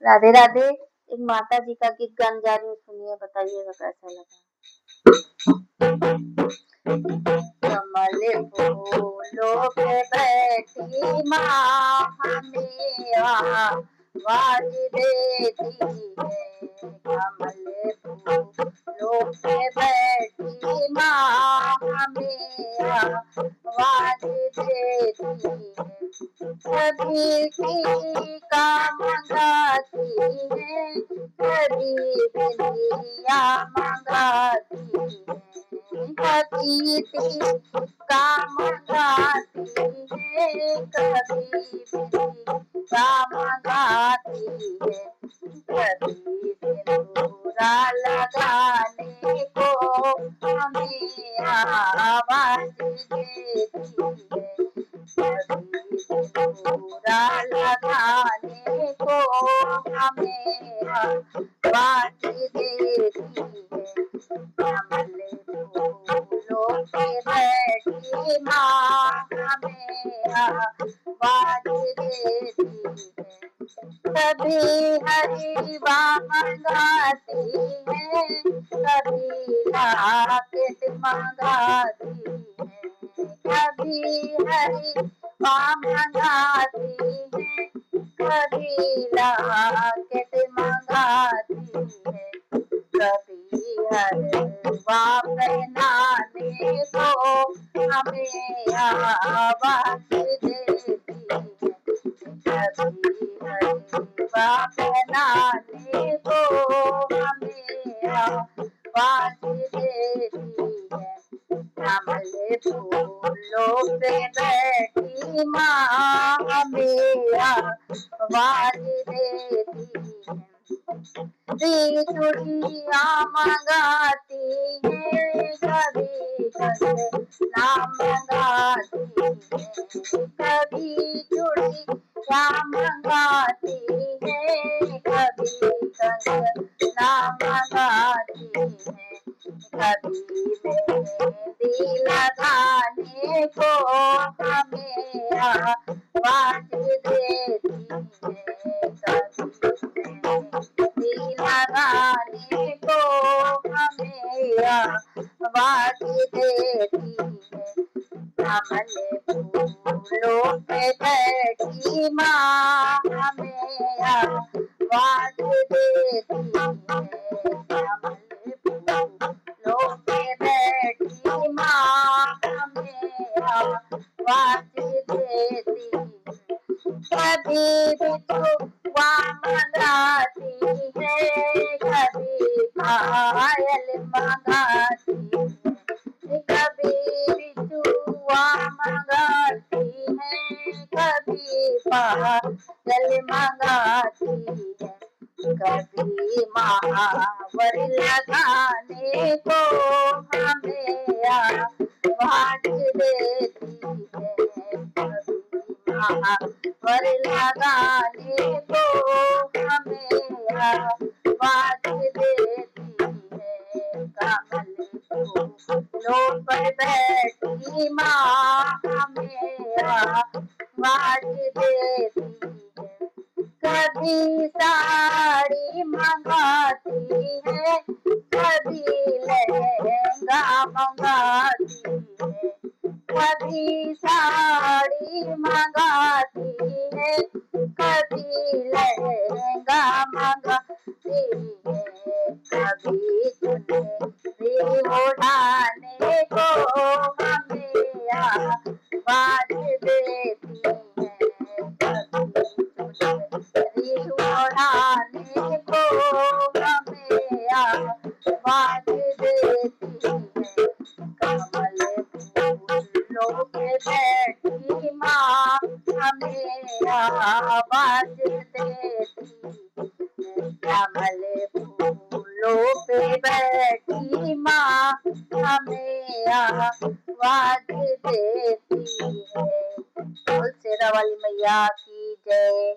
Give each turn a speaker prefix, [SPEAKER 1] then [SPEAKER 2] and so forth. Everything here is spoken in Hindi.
[SPEAKER 1] राधे राधे। एक माता जी का गीत गाने जा रही हूँ, सुनिए, बताइएगा कैसा लगा। कमल फूलों पे बैठी माँ हमें आवाज देती है। कमल फूलों पे बैठी माँ हमें आवाज देती है। कभी की काम गाती है, कभी बिंदिया मंगाती है। कभी काम गाती है, कभी बिंदिया मंगाती है। कभी सिंदूरा लगाने को हमें आवाज देती है। कभी सिंदूरा लगाने को हमें आवाज देती है। कमल फूलों पे बैठी माँ हमें आवाज देती है। कभी हरीवा मंगाती है, कभी लाकेट मंगाती है। कभी हरीवा मंगाती है, कभी लाकेट मंगाती है। कभी हलवा पहनाने को हमें आवाज देती है। कभी हलवा पहनाने को हमें आवाज देती है। कमल फूलों पे बैठी माँ हमें आवाज देती है। चूड़िया मंगाती है, कभी कंगना मंगाती है। कभी चूड़िया मंगाती है, कभी कंगना मंगाती है। कभी मेहंदी लगाने को हमें आवाज देती है। कभी लगाने को हमें आवाज देती है। कमल फूलों पे बैठी माँ हमें आवाज देती है। कमल फूलों पे बैठी माँ हमें आवाज देती है। कभी बिछुआ मंगाती है, कभी पायल मंगाती है। कभी बिछुआ मंगाती है, कभी पायल मंगाती है। कभी महावर लगाने को हमें आवाज देती है। कभी महावर लगाने को हमें आवाज देती है। कमल फूलों पर बैठी माँ हमें आवाज देती है। कभी साड़ी मंगाती है, कभी लहंगा मंगाती है। कभी साड़ी मंगाती है, कभी लहंगा मंगाती है। कभी चुनरी ओढ़ाने को हमें आवाज देती है। कभी ओढ़ाने को हमें आवाज देती है। कमल फूलों पे बैठी माँ हमें आवाज देती है। कमल फूलों पे बैठी माँ हमें आवाज देती है। तुलसी वाली मैया की जय।